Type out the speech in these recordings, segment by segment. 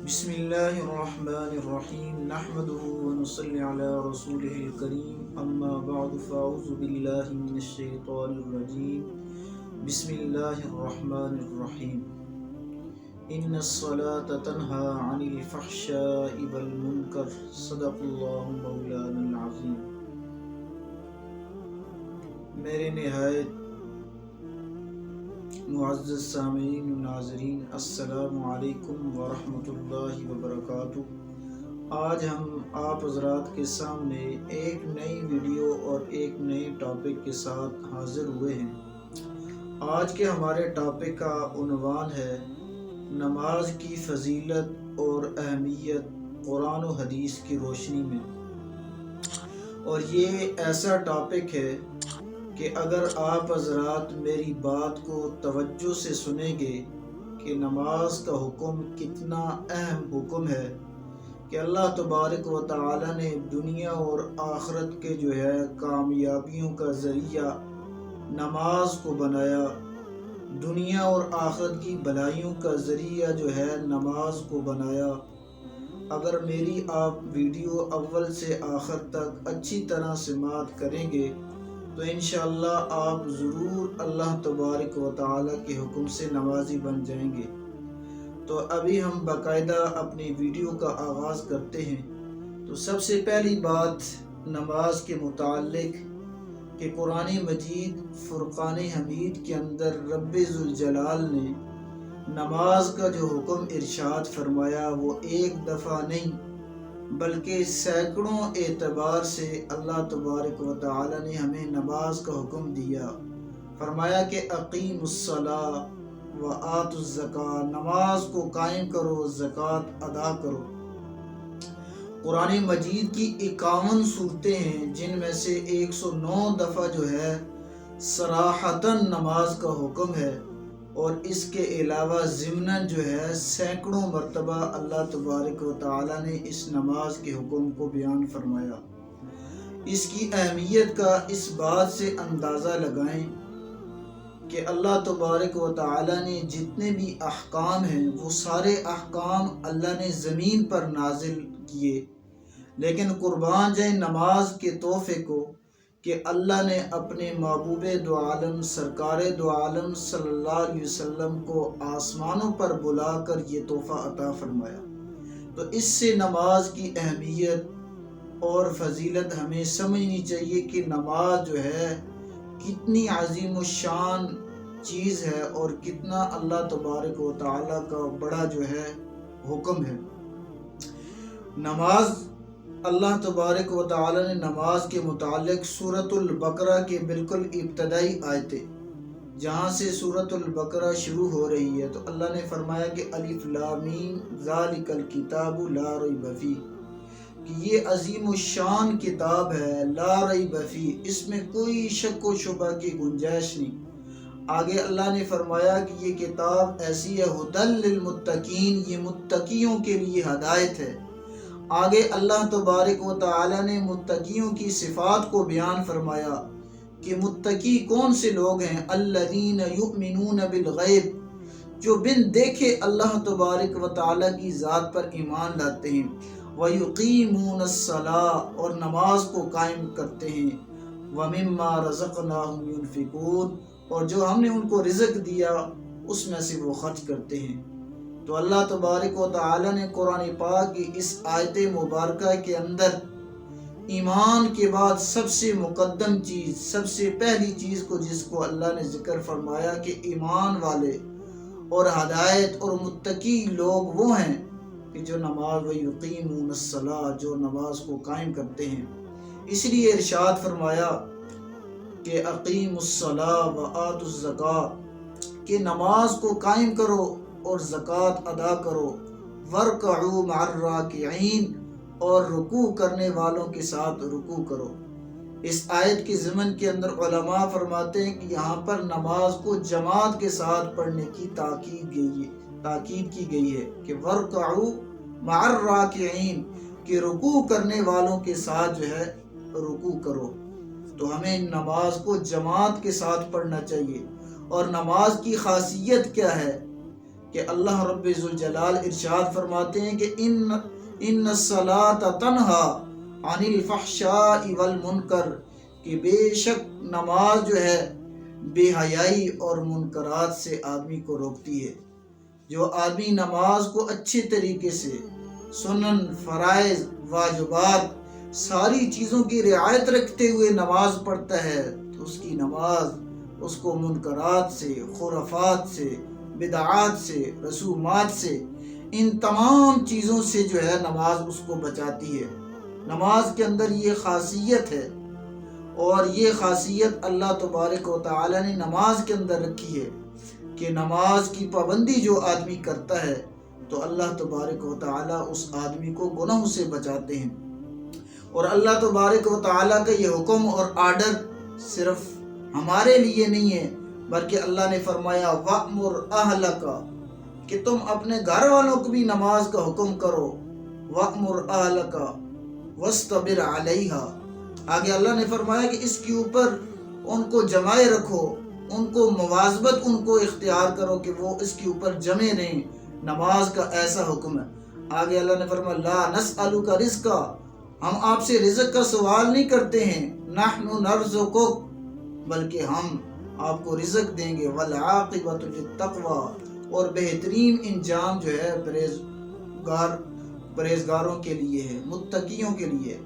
بسم اللہ الرحمن الرحیم نحمده ونصلی علی رسولہ الکریم اما بعد فاعوذ باللہ من الشیطان الرجیم بسم اللہ الرحمن الرحیم ان الصلاة تنہی عن الفحشاء والمنکر صدق اللہ مولانا العظیم۔ میرے نہایت معزز سامعین و ناظرین، السلام علیکم ورحمۃ اللہ وبرکاتہ۔ آج ہم آپ حضرات کے سامنے ایک نئی ویڈیو اور ایک نئے ٹاپک کے ساتھ حاضر ہوئے ہیں۔ آج کے ہمارے ٹاپک کا عنوان ہے نماز کی فضیلت اور اہمیت قرآن و حدیث کی روشنی میں، اور یہ ایسا ٹاپک ہے کہ اگر آپ حضرات میری بات کو توجہ سے سنیں گے کہ نماز کا حکم کتنا اہم حکم ہے، کہ اللہ تبارک و تعالی نے دنیا اور آخرت کے کامیابیوں کا ذریعہ نماز کو بنایا، دنیا اور آخرت کی بھلائیوں کا ذریعہ نماز کو بنایا۔ اگر میری آپ ویڈیو اول سے آخر تک اچھی طرح سماعت کریں گے تو انشاءاللہ آپ ضرور اللہ تبارک و تعالی کے حکم سے نمازی بن جائیں گے۔ تو ابھی ہم باقاعدہ اپنی ویڈیو کا آغاز کرتے ہیں۔ تو سب سے پہلی بات نماز کے متعلق کہ قرآن مجید فرقان حمید کے اندر رب ذوالجلال نے نماز کا جو حکم ارشاد فرمایا وہ ایک دفعہ نہیں بلکہ سینکڑوں اعتبار سے اللہ تبارک و تعالی نے ہمیں نماز کا حکم دیا۔ فرمایا کہ اقیم الصلاۃ و آتوا الزکوٰۃ، نماز کو قائم کرو، زکوٰۃ ادا کرو۔ قرآن مجید کی 51 صورتیں ہیں جن میں سے 109 دفعہ صراحتاً نماز کا حکم ہے، اور اس کے علاوہ ضمناً سینکڑوں مرتبہ اللہ تبارک و تعالی نے اس نماز کے حکم کو بیان فرمایا۔ اس کی اہمیت کا اس بات سے اندازہ لگائیں کہ اللہ تبارک و تعالی نے جتنے بھی احکام ہیں وہ سارے احکام اللہ نے زمین پر نازل کیے، لیکن قربان جائیں نماز کے تحفے کو کہ اللہ نے اپنے محبوب دو عالم سرکار دو عالم صلی اللہ علیہ وسلم کو آسمانوں پر بلا کر یہ تحفہ عطا فرمایا۔ تو اس سے نماز کی اہمیت اور فضیلت ہمیں سمجھنی چاہیے کہ نماز کتنی عظیم الشان چیز ہے اور کتنا اللہ تبارک و تعالی کا بڑا حکم ہے۔ نماز اللہ تبارک و تعالی نے نماز کے متعلق سورۃ البقرہ کے بالکل ابتدائی آیتیں جہاں سے سورۃ البقرہ شروع ہو رہی ہے، تو اللہ نے فرمایا کہ الف لام میم ذالک الکتاب لا ریب فیہ، کہ یہ عظیم الشان کتاب ہے، لا ریب فیہ، اس میں کوئی شک و شبہ کی گنجائش نہیں۔ آگے اللہ نے فرمایا کہ یہ کتاب ایسی ہے ھدی للمتقین، یہ متقیوں کے لیے ہدایت ہے۔ آگے اللہ تبارک و تعالی نے متقیوں کی صفات کو بیان فرمایا کہ متقی کون سے لوگ ہیں، الذین یؤمنون بالغیب، جو بن دیکھے اللہ تبارک و تعالی کی ذات پر ایمان لاتے ہیں، ویقیمون الصلاۃ، اور نماز کو قائم کرتے ہیں، ومما رزقناہم ینفقون، اور جو ہم نے ان کو رزق دیا اس میں سے وہ خرچ کرتے ہیں۔ تو اللہ تبارک و تعالی نے قرآن پاک کی اس آیت مبارکہ کے اندر ایمان کے بعد سب سے مقدم چیز، سب سے پہلی چیز کو جس کو اللہ نے ذکر فرمایا کہ ایمان والے اور ہدایت اور متقی لوگ وہ ہیں کہ جو نماز ویقیمون الصلاۃ، جو نماز کو قائم کرتے ہیں۔ اس لیے ارشاد فرمایا کہ اقیم الصلاۃ و آتوا الزکوٰۃ، کہ نماز کو قائم کرو اور زکوٰۃ ادا کرو، ورکعوا مع الراکعین، اور رکوع کرنے والوں کے ساتھ رکوع کرو۔ اس آیت کے ضمن کے اندر علماء فرماتے ہیں کہ یہاں پر نماز کو جماعت کے ساتھ پڑھنے کی تاکید کی گئی ہے کہ ورکعوا مع الراکعین، کہ رکوع کرنے والوں کے ساتھ رکوع کرو۔ تو ہمیں نماز کو جماعت کے ساتھ پڑھنا چاہیے۔ اور نماز کی خاصیت کیا ہے کہ اللہ رب ذوالجلال ارشاد فرماتے ہیں کہ ان الصلاۃ تنہا عن الفحشاء والمنکر، کہ بے شک نماز جو ہے بے حیائی اور منکرات سے آدمی کو روکتی ہے۔ جو آدمی نماز کو اچھے طریقے سے سنن، فرائض، واجبات ساری چیزوں کی رعایت رکھتے ہوئے نماز پڑھتا ہے تو اس کی نماز اس کو منکرات سے، خرافات سے، بدعات سے، رسومات سے، ان تمام چیزوں سے جو ہے نماز اس کو بچاتی ہے۔ نماز کے اندر یہ خاصیت ہے، اور یہ خاصیت اللہ تبارک و تعالی نے نماز کے اندر رکھی ہے کہ نماز کی پابندی جو آدمی کرتا ہے تو اللہ تبارک و تعالی اس آدمی کو گناہوں سے بچاتے ہیں۔ اور اللہ تبارک و تعالی کا یہ حکم اور آرڈر صرف ہمارے لیے نہیں ہے، بلکہ اللہ نے فرمایا وَأْمُرْ أَهْلَكَ، کہ تم اپنے گھر والوں کو بھی نماز کا حکم کرو۔ وَأْمُرْ أَهْلَكَ وَاسْتَبِرْ عَلَيْهَا، آگے اللہ نے فرمایا کہ اس کے اوپر ان کو جمائے رکھو، ان کو مواظبت ان کو اختیار کرو کہ وہ اس کے اوپر جمے رہیں۔ نماز کا ایسا حکم ہے۔ آگے اللہ نے فرمایا لا نسألک رزقا، ہم آپ سے رزق کا سوال نہیں کرتے ہیں، نحن نرزقک، بلکہ ہم آپ کو رزق دیں گے، والعاقبۃ للتقوی، اور بہترین انجام جو ہے پرہیزگاروں کے لیے ہے، متقیوں کے لیے۔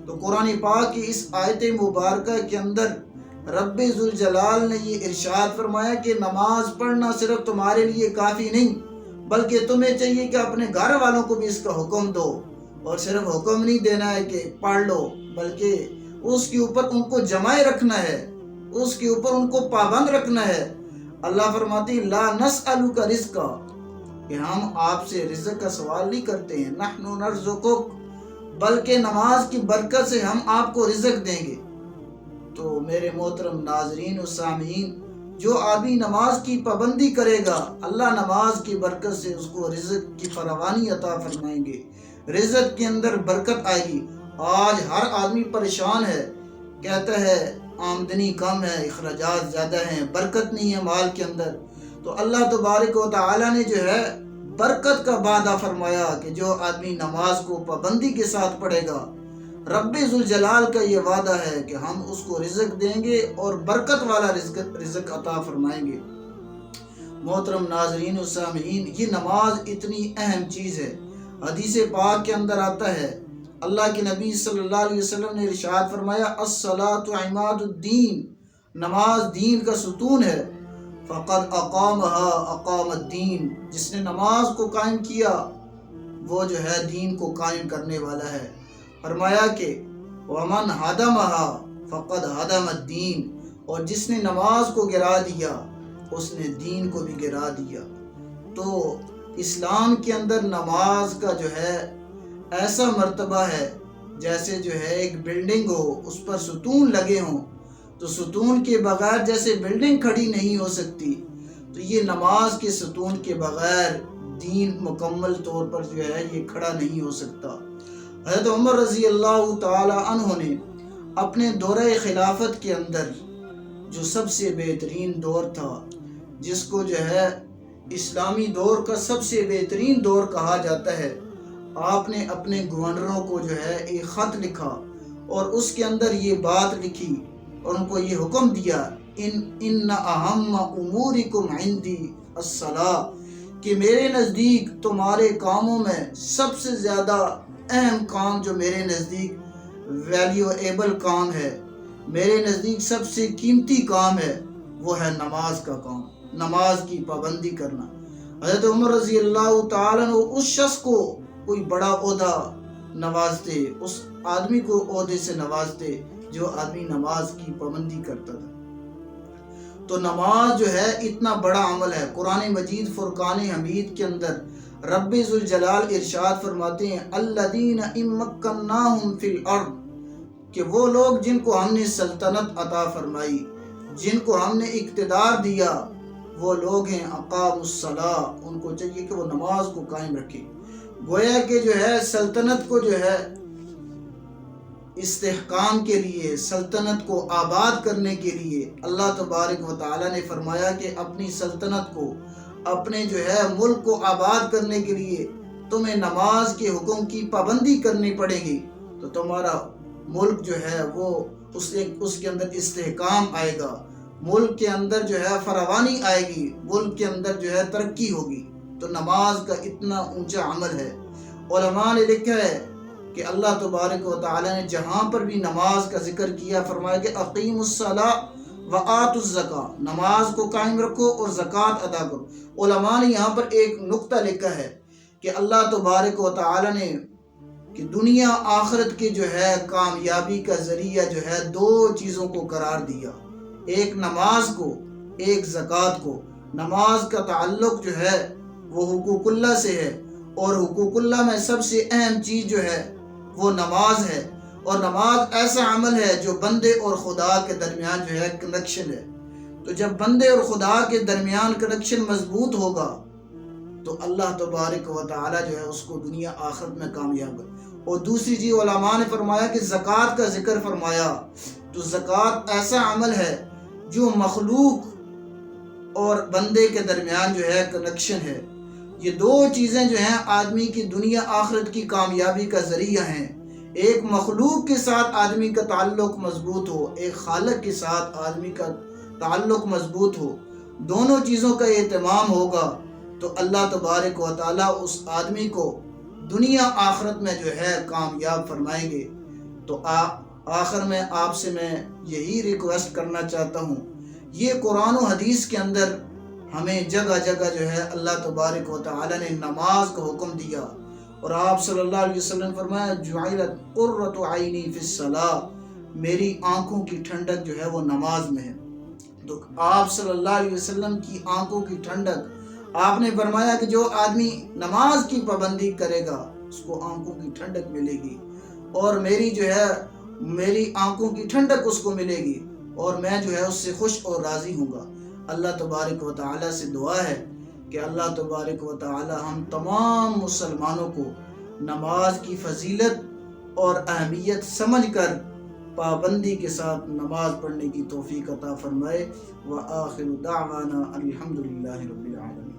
تو قرآن پاک کی اس آیت مبارکہ کے اندر رب ذوالجلال نے یہ ارشاد فرمایا کہ نماز پڑھنا صرف تمہارے لیے کافی نہیں، بلکہ تمہیں چاہیے کہ اپنے گھر والوں کو بھی اس کا حکم دو، اور صرف حکم نہیں دینا ہے کہ پڑھ لو، بلکہ اس کے اوپر ان کو جمائے رکھنا ہے، اس کے اوپر ان کو پابند رکھنا ہے۔ اللہ فرماتی لا نسألک رزقا، کہ ہم آپ سے رزق کا سوال نہیں کرتے ہیں، نحن نرزقک، بلکہ نماز کی برکت سے ہم آپ کو رزق دیں گے۔ تو میرے محترم ناظرین و سامعین، جو آدمی نماز کی پابندی کرے گا اللہ نماز کی برکت سے اس کو رزق کی فراوانی عطا فرمائیں گے، رزق کے اندر برکت آئے گی۔ آج ہر آدمی پریشان ہے، کہتا ہے آمدنی کم ہے، اخراجات زیادہ ہیں، برکت نہیں ہے مال کے اندر۔ تو اللہ تبارک و تعالی نے جو ہے برکت کا وعدہ فرمایا کہ جو آدمی نماز کو پابندی کے ساتھ پڑھے گا، رب ذوالجلال کا یہ وعدہ ہے کہ ہم اس کو رزق دیں گے اور برکت والا رزق عطا فرمائیں گے۔ محترم ناظرین و سامعین، یہ نماز اتنی اہم چیز ہے۔ حدیث پاک کے اندر آتا ہے، اللہ کے نبی صلی اللہ علیہ وسلم نے ارشاد فرمایا الصلاۃ عماد الدین، نماز دین کا ستون ہے، فقد اقامها اقام الدین، جس نے نماز کو قائم کیا وہ جو ہے دین کو قائم کرنے والا ہے۔ فرمایا کہ ومن ہدمها فقد ہدم الدین، اور جس نے نماز کو گرا دیا اس نے دین کو بھی گرا دیا۔ تو اسلام کے اندر نماز کا جو ہے ایسا مرتبہ ہے جیسے جو ہے ایک بلڈنگ ہو، اس پر ستون لگے ہوں، تو ستون کے بغیر جیسے بلڈنگ کھڑی نہیں ہو سکتی، تو یہ نماز کے ستون کے بغیر دین مکمل طور پر جو ہے یہ کھڑا نہیں ہو سکتا۔ حضرت عمر رضی اللہ تعالی عنہ نے اپنے دورہ خلافت کے اندر جو سب سے بہترین دور تھا، جس کو جو ہے اسلامی دور کا سب سے بہترین دور کہا جاتا ہے، آپ نے اپنے گورنروں کو جو ہے ایک خط لکھا اور اس کے اندر یہ بات لکھی اور ان کو یہ حکم دیا ان اہم امورکم عندی الصلاۃ، کہ میرے نزدیک تمہارے کاموں میں سب سے زیادہ اہم کام جو میرے نزدیک ویلیویبل کام ہے، میرے نزدیک سب سے قیمتی کام ہے، وہ ہے نماز کا کام، نماز کی پابندی کرنا۔ حضرت عمر رضی اللہ تعالیٰ عنہ اس شخص کو کوئی بڑا عہدہ نوازتے، اس آدمی کو عہدے سے نوازتے جو آدمی نماز کی پابندی کرتا تھا۔ تو نماز جو ہے اتنا بڑا عمل ہے۔ قرآن مجید فرقان حمید کے اندر رب ذوالجلال ارشاد فرماتے ہیں الذین ان مکناہم فی الارض، کہ وہ لوگ جن کو ہم نے سلطنت عطا فرمائی، جن کو ہم نے اقتدار دیا، وہ لوگ ہیں اقاموا الصلاۃ، ان کو چاہیے کہ وہ نماز کو قائم رکھیں۔ گویا کہ جو ہے سلطنت کو جو ہے استحکام کے لیے، سلطنت کو آباد کرنے کے لیے اللہ تبارک و تعالی نے فرمایا کہ اپنی سلطنت کو، اپنے جو ہے ملک کو آباد کرنے کے لیے تمہیں نماز کے حکم کی پابندی کرنی پڑے گی تو تمہارا ملک جو ہے وہ اس کے اندر استحکام آئے گا، ملک کے اندر جو ہے فراوانی آئے گی، ملک کے اندر جو ہے ترقی ہوگی۔ تو نماز کا اتنا اونچا عمل ہے۔ علماء نے لکھا ہے کہ اللہ تبارک و تعالی نے جہاں پر بھی نماز کا ذکر کیا فرمایا کہ اقیم الصلاۃ وآتوا الزکاۃ، نماز کو قائم رکھو اور زکوٰۃ ادا کرو۔ علماء نے یہاں پر ایک نقطہ لکھا ہے کہ اللہ تبارک و تعالی نے کہ دنیا آخرت کے جو ہے کامیابی کا ذریعہ جو ہے دو چیزوں کو قرار دیا، ایک نماز کو، ایک زکوٰۃ کو۔ نماز کا تعلق جو ہے وہ حقوق اللہ سے ہے، اور حقوق اللہ میں سب سے اہم چیز جو ہے وہ نماز ہے، اور نماز ایسا عمل ہے جو بندے اور خدا کے درمیان جو ہے کنیکشن ہے۔ تو جب بندے اور خدا کے درمیان کنیکشن مضبوط ہوگا تو اللہ تبارک و تعالی جو ہے اس کو دنیا آخرت میں کامیاب ہے۔ اور دوسری چیز علماء نے فرمایا کہ زکوٰۃ کا ذکر فرمایا تو زکوٰۃ ایسا عمل ہے جو مخلوق اور بندے کے درمیان جو ہے کنیکشن ہے۔ یہ دو چیزیں جو ہیں آدمی کی دنیا آخرت کی کامیابی کا ذریعہ ہیں۔ ایک مخلوق کے ساتھ آدمی کا تعلق مضبوط ہو، ایک خالق کے ساتھ آدمی کا تعلق مضبوط ہو، دونوں چیزوں کا اہتمام ہوگا تو اللہ تبارک و تعالیٰ اس آدمی کو دنیا آخرت میں جو ہے کامیاب فرمائیں گے۔ تو آخر میں آپ سے میں یہی ریکویسٹ کرنا چاہتا ہوں، یہ قرآن و حدیث کے اندر ہمیں جگہ جگہ جو ہے اللہ تبارک و تعالی نے نماز کا حکم دیا، اور آپ صلی اللہ علیہ وسلم نے فرمایا جعلت قرۃ عینی فی الصلاۃ، میری آنکھوں کی ٹھنڈک جو ہے وہ نماز میں ہے۔ تو آپ صلی اللہ علیہ وسلم کی آنکھوں کی ٹھنڈک، آپ نے فرمایا کہ جو آدمی نماز کی پابندی کرے گا اس کو آنکھوں کی ٹھنڈک ملے گی، اور میری آنکھوں کی ٹھنڈک اس کو ملے گی، اور میں جو ہے اس سے خوش اور راضی ہوں گا۔ اللہ تبارک و تعالی سے دعا ہے کہ اللہ تبارک و تعالی ہم تمام مسلمانوں کو نماز کی فضیلت اور اہمیت سمجھ کر پابندی کے ساتھ نماز پڑھنے کی توفیق عطا فرمائے۔ وآخر دعوانا الحمدللہ رب العالمین۔